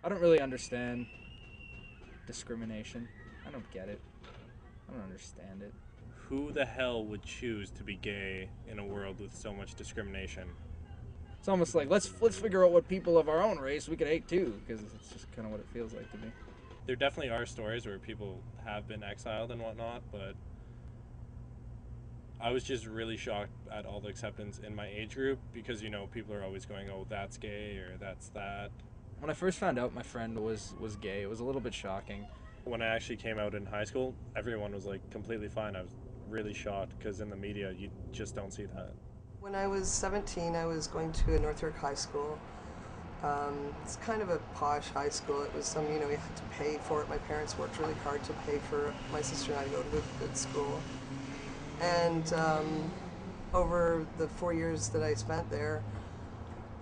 I don't really understand discrimination. I don't get it. I don't understand it. Who the hell would choose to be gay in a world with so much discrimination? It's almost like let's figure out what people of our own race we could hate too, because it's just kind of what it feels like to me. There definitely are stories where people have been exiled and whatnot, but I was just really shocked at all the acceptance in my age group because, people are always going, oh, that's gay or that's that. When I first found out my friend was gay, it was a little bit shocking. When I actually came out in high school, everyone was like completely fine. I was really shocked because in the media, you just don't see that. When I was 17, I was going to a Northwark High School. It's kind of a posh high school. It was some, you had to pay for it. My parents worked really hard to pay for my sister and I to go to a good school. And over the 4 years that I spent there,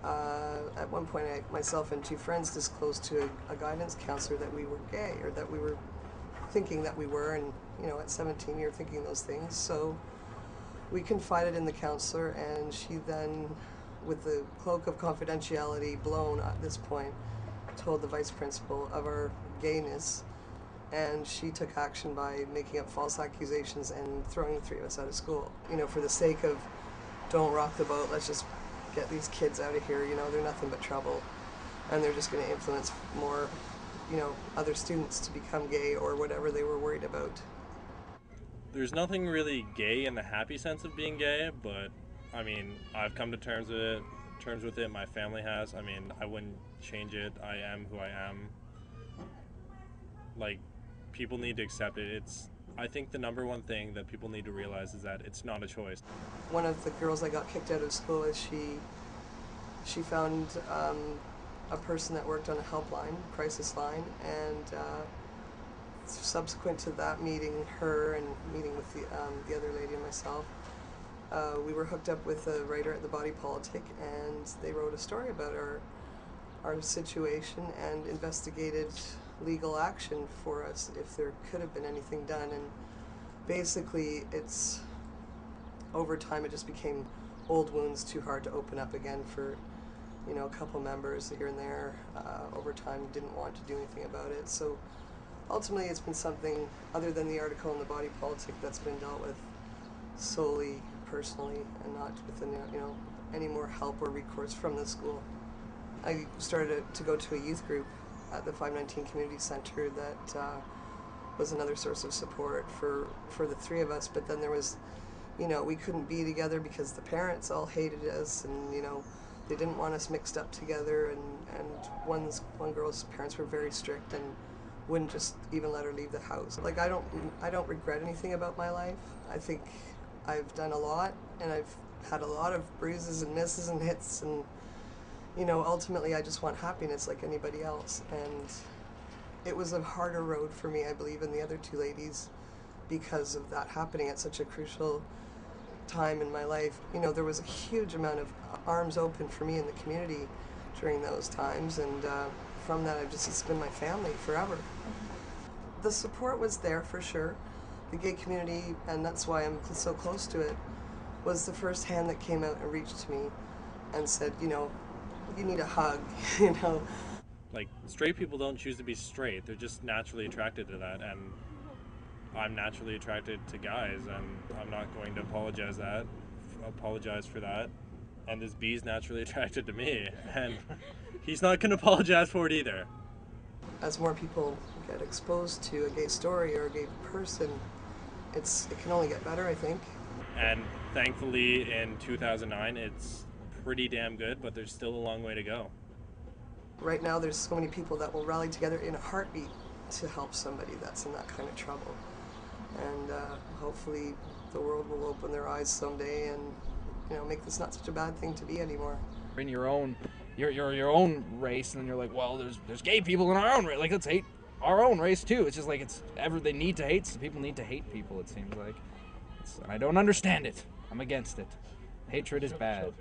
at one point, myself and two friends disclosed to a guidance counselor that we were gay, or that we were thinking that we were. And, at 17, you're thinking those things. So we confided in the counselor, and she then, with the cloak of confidentiality blown at this point, told the vice principal of our gayness, and she took action by making up false accusations and throwing the three of us out of school. For the sake of don't rock the boat, let's just get these kids out of here, they're nothing but trouble, and they're just going to influence more, other students to become gay or whatever they were worried about. There's nothing really gay in the happy sense of being gay, but I've come to terms with it. My family has. I wouldn't change it. I am who I am. Like, people need to accept it. I think the number one thing that people need to realize is that it's not a choice. One of the girls I got kicked out of school is she found a person that worked on a helpline, crisis line, and subsequent to that meeting her and meeting with the other lady and myself, we were hooked up with a writer at the Body Politic, and they wrote a story about our situation and investigated legal action for us if there could have been anything done. And basically, it's over time it just became old wounds too hard to open up again for a couple members here and there. Over time, didn't want to do anything about it. So ultimately, it's been something other than the article in the Body Politic that's been dealt with solely personally, and not with any more help or recourse from the school. I started to go to a youth group at the 519 Community Center that was another source of support for the three of us. But then there was, we couldn't be together because the parents all hated us, and they didn't want us mixed up together. And one girl's parents were very strict and wouldn't just even let her leave the house. Like, I don't regret anything about my life. I think I've done a lot, and I've had a lot of bruises and misses and hits, and ultimately I just want happiness like anybody else. And it was a harder road for me, I believe, and the other two ladies, because of that happening at such a crucial time in my life. There was a huge amount of arms open for me in the community during those times, and from that it's been my family forever. The support was there for sure. The gay community, and that's why I'm so close to it, was the first hand that came out and reached to me and said, you need a hug, Like, straight people don't choose to be straight. They're just naturally attracted to that, and I'm naturally attracted to guys, and I'm not going to apologize for that. And this B's naturally attracted to me, and he's not going to apologize for it either. As more people get exposed to a gay story or a gay person, it can only get better, I think. And thankfully, in 2009, it's pretty damn good, but there's still a long way to go. Right now, there's so many people that will rally together in a heartbeat to help somebody that's in that kind of trouble. And hopefully the world will open their eyes someday and make this not such a bad thing to be anymore. In your own race, and then you're like, well, there's gay people in our own race. Like, let's hate our own race too. It's just like they need to hate. People need to hate people. It seems like. I don't understand it. I'm against it. Hatred is bad.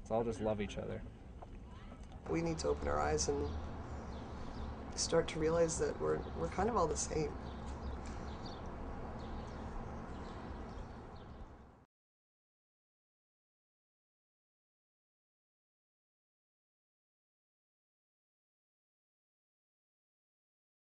Let's all just love each other. We need to open our eyes and start to realize that we're kind of all the same.